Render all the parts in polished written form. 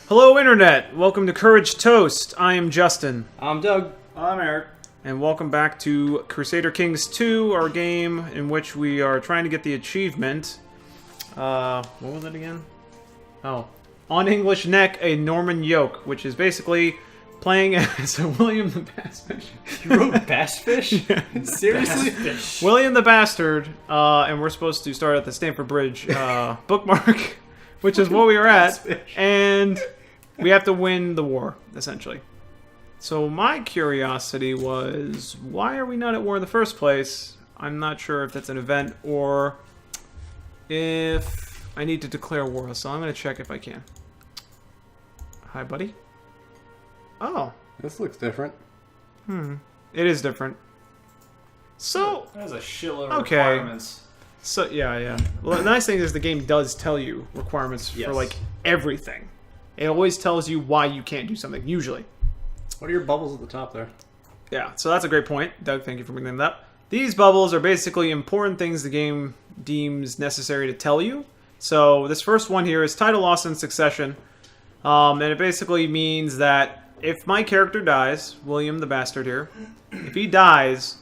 Hello, Internet! Welcome to Courage Toast. I am Justin. I'm Doug. I'm Eric. And welcome back to Crusader Kings II, our game in which we are trying to get the achievement. What was it again? Oh. On English Neck, a Norman Yoke, which is basically playing as William the Bassfish. You wrote Bassfish? Yeah. Seriously? Bassfish. William the Bastard, and we're supposed to start at the Stamford Bridge bookmark, which is what we are at, and we have to win the war, essentially. So my curiosity was, why are we not at war in the first place? I'm not sure if that's an event or if I need to declare war, so I'm going to check if I can. Hi, buddy. Oh. This looks different. It is different. So, That has a shitload Okay. of requirements. So yeah. Well, the nice thing is the game does tell you requirements for Yes. like everything. It always tells you why you can't do something. Usually. What are your bubbles at the top there? Yeah. So that's a great point, Doug. Thank you for bringing that up. These bubbles are basically important things the game deems necessary to tell you. So this first one here is title lost in succession, and it basically means that if my character dies, William the Bastard here, if he dies,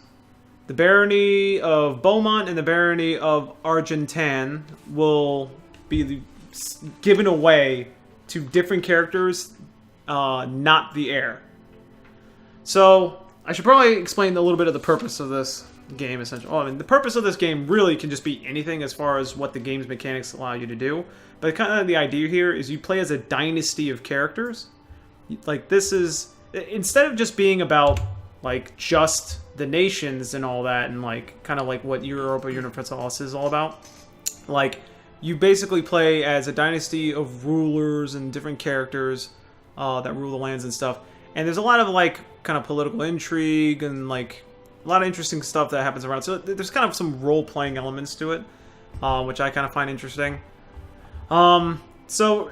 the barony of Beaumont and the barony of Argentan will be given away to different characters, not the heir. So, I should probably explain a little bit of the purpose of this game, essentially. Well, I mean, the purpose of this game really can just be anything as far as what the game's mechanics allow you to do. But kind of the idea here is you play as a dynasty of characters. Like, this is... Instead of just being about, like, just the nations and all that, and, like, kind of like what Europa Universalis is all about, like, you basically play as a dynasty of rulers and different characters that rule the lands and stuff. And there's a lot of, like, kind of political intrigue and, like, a lot of interesting stuff that happens around. So there's kind of some role-playing elements to it, which I kind of find interesting. So,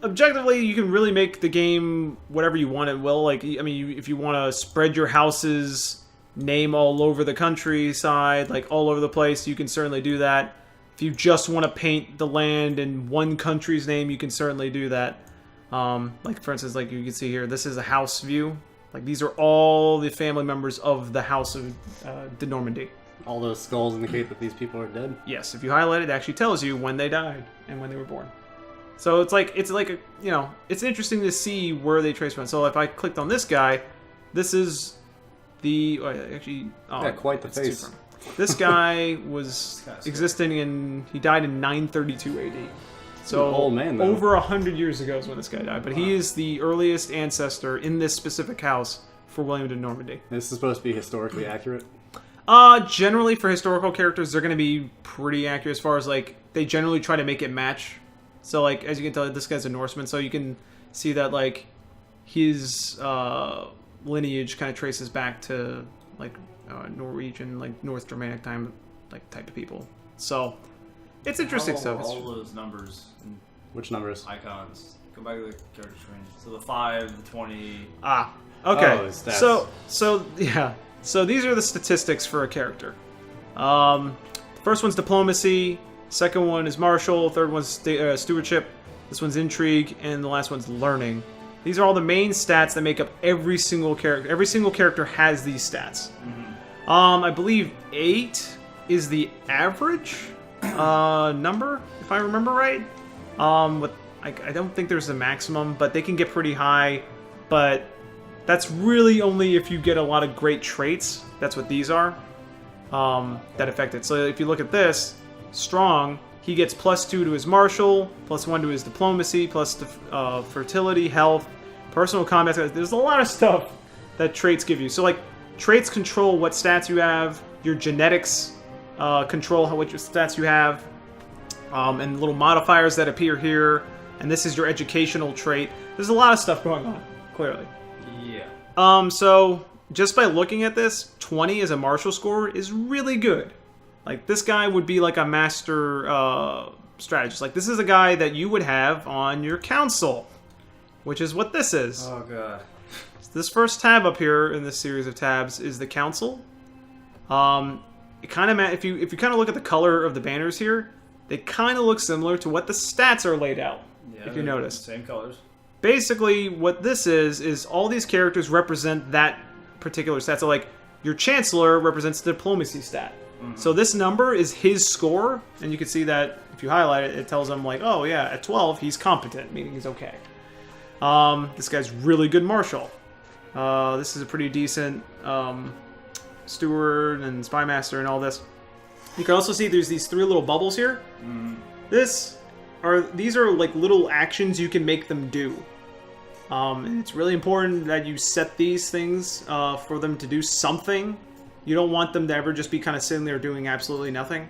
objectively, you can really make the game whatever you want it will. Like, I mean, if you want to spread your house's name all over the countryside, like, all over the place, you can certainly do that. If you just want to paint the land in one country's name, you can certainly do that. Like, for instance, like you can see here, this is a house view. Like, these are all the family members of the House of de Normandy. All those skulls indicate that these people are dead. Yes, if you highlight it, it actually tells you when they died and when they were born. So it's like a, you know, it's interesting to see where they trace from. So if I clicked on this guy, this is the Yeah, quite the it's too face. far. This guy was existing in, he died in 932 AD. So An old man, though. over 100 years ago is when this guy died. But he is the earliest ancestor in this specific house for William de Normandy. This is supposed to be historically accurate. Generally for historical characters, they're going to be pretty accurate as far as, like, they generally try to make it match. So, like, as you can tell, this guy's a Norseman, so you can see that, like, his lineage kind of traces back to, like, Norwegian, like, North Germanic type of people. So, it's interesting stuff. All those numbers and Which numbers? icons. Go back to the character screen. So the 5, the 20. Ah, okay. Oh, his stats. So yeah. So these are the statistics for a character. The first one's diplomacy. Second one is martial. Third one's stewardship. This one's intrigue, and the last one's learning. These are all the main stats that make up every single character. Every single character has these stats. I believe 8 is the average number, if I remember right. I don't think there's a maximum, but they can get pretty high. But that's really only if you get a lot of great traits. That's what these are that affect it. So if you look at this, strong, he gets +2 to his martial, +1 to his diplomacy, plus fertility, health, personal combat. There's a lot of stuff that traits give you. So, like, traits control what stats you have. Your genetics control what your stats you have, and little modifiers that appear here. And this is your educational trait. There's a lot of stuff going on, clearly. Yeah. So just by looking at this, 20 as a martial score is really good. Like, this guy would be like a master strategist. Like, this is a guy that you would have on your council, which is what this is. Oh god. This first tab up here in this series of tabs is the council. It kind of if you kind of look at the color of the banners here, they kind of look similar to what the stats are laid out. Yeah, if you notice. same colors. basically what this is all these characters represent that particular stat. So like your Chancellor represents the diplomacy stat. So this number is his score, and you can see that if you highlight it, it tells him like, oh yeah, at 12 he's competent, meaning he's okay. This guy's really good marshal. This is a pretty decent steward and spymaster and all this. You can also see there's these 3 little bubbles here. These are like little actions you can make them do. And it's really important that you set these things for them to do something. You don't want them to ever just be kind of sitting there doing absolutely nothing.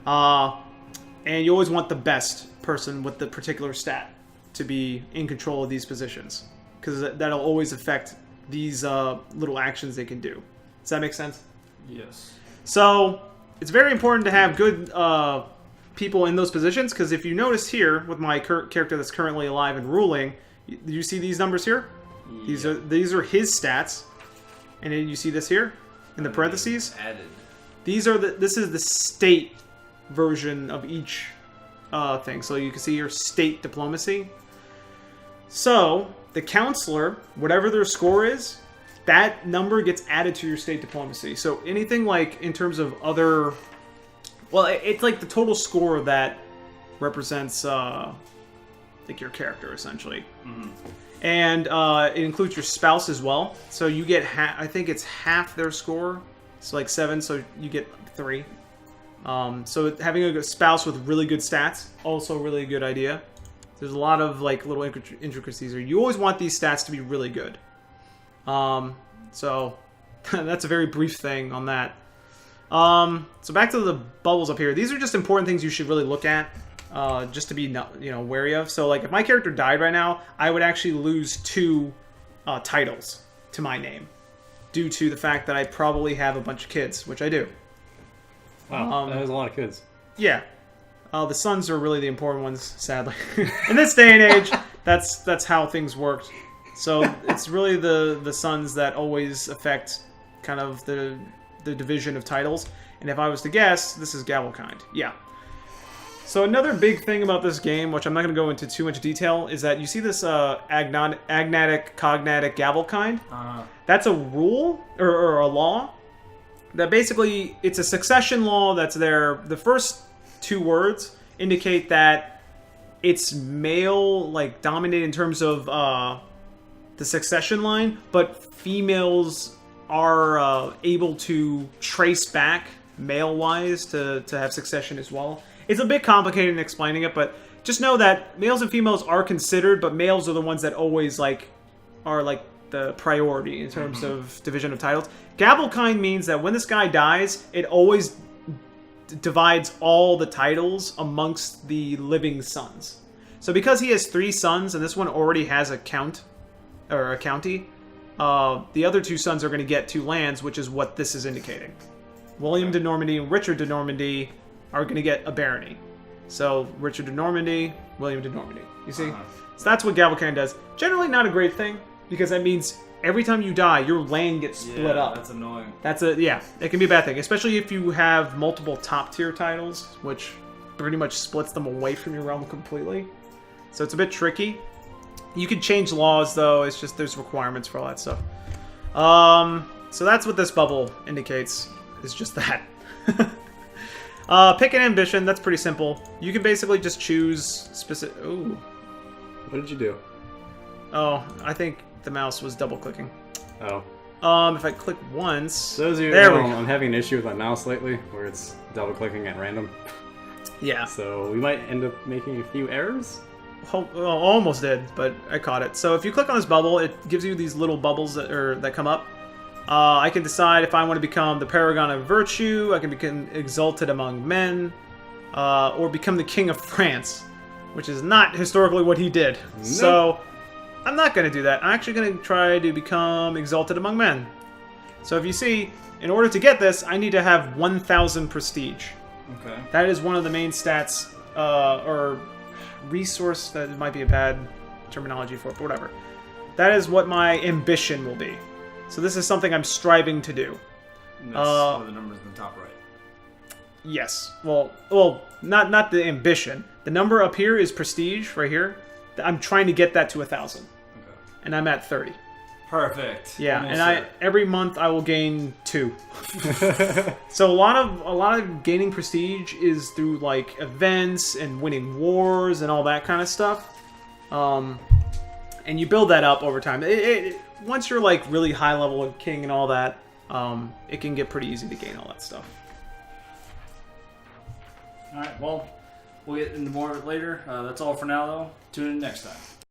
And you always want the best person with the particular stat to be in control of these positions, because that'll always affect these little actions they can do. Does that make sense? Yes. So it's very important to have good people in those positions, because if you notice here with my character that's currently alive and ruling, you see these numbers here? Yeah. These are his stats, and then you see this here in the parentheses. Added. This is the state version of each thing. So you can see your state diplomacy. So the counselor, whatever their score is, that number gets added to your state diplomacy. So anything like in terms of other, well, it's like the total score that represents like your character essentially. And it includes your spouse as well. So you get I think it's half their score. It's like 7, so you get 3. So having a spouse with really good stats, also really a good idea. There's a lot of like little intricacies here. You always want these stats to be really good. So that's a very brief thing on that. So back to the bubbles up here. These are just important things you should really look at, just to be wary of. So like if my character died right now, I would actually lose 2 titles to my name, due to the fact that I probably have a bunch of kids, which I do. Wow, that is a lot of kids. Yeah. The sons are really the important ones, sadly. In this day and age, that's how things worked. So it's really the sons that always affect kind of the division of titles. And if I was to guess, this is Gavelkind. Yeah. So another big thing about this game, which I'm not going to go into too much detail, is that you see this agnatic, cognatic Gavelkind. That's a rule, or a law, that basically, it's a succession law that's there. The first 2 words indicate that it's male, like, dominated in terms of the succession line, but females are able to trace back male-wise to have succession as well. It's a bit complicated in explaining it, but just know that males and females are considered, but males are the ones that always, like, are, like, the priority in terms of division of titles. Gavelkind means that when this guy dies, it always divides all the titles amongst the living sons. So because he has 3 sons, and this one already has a count, or a county, the other 2 sons are going to get 2 lands, which is what this is indicating. William de Normandy and Richard de Normandy are going to get a barony. So Richard de Normandy, William de Normandy. You see? So that's what Gavelkind does. Generally not a great thing, because that means every time you die, your land gets split up. That's annoying. It can be a bad thing, especially if you have multiple top tier titles, which pretty much splits them away from your realm completely. So it's a bit tricky. You can change laws, though. It's just there's requirements for all that stuff. So that's what this bubble indicates. Is just that. Pick an ambition. That's pretty simple. You can basically just choose specific. Ooh. What did you do? Oh, I think the mouse was double clicking. Oh. If I click once. So as you there know, we go. I'm having an issue with my mouse lately, where it's double clicking at random. Yeah. So we might end up making a few errors. Almost did, but I caught it. So if you click on this bubble, it gives you these little bubbles that come up. I can decide if I want to become the paragon of virtue, I can become exalted among men, or become the king of France, which is not historically what he did. Nope. So I'm not going to do that. I'm actually going to try to become exalted among men. So if you see, in order to get this, I need to have 1,000 prestige. Okay. That is one of the main stats, or resource, that might be a bad terminology for it, but whatever. That is what my ambition will be. So this is something I'm striving to do. And that's one of the numbers in the top right. Yes. Well, not the ambition. The number up here is prestige, right here. I'm trying to get that to 1,000, Okay. and I'm at 30. Perfect. Yeah, Almost and there. every month I will gain 2. So a lot of gaining prestige is through like events and winning wars and all that kind of stuff. And you build that up over time. Once you're like really high level of king and all that, it can get pretty easy to gain all that stuff. All right. Well, we'll get into more of it later. That's all for now, though. Tune in next time.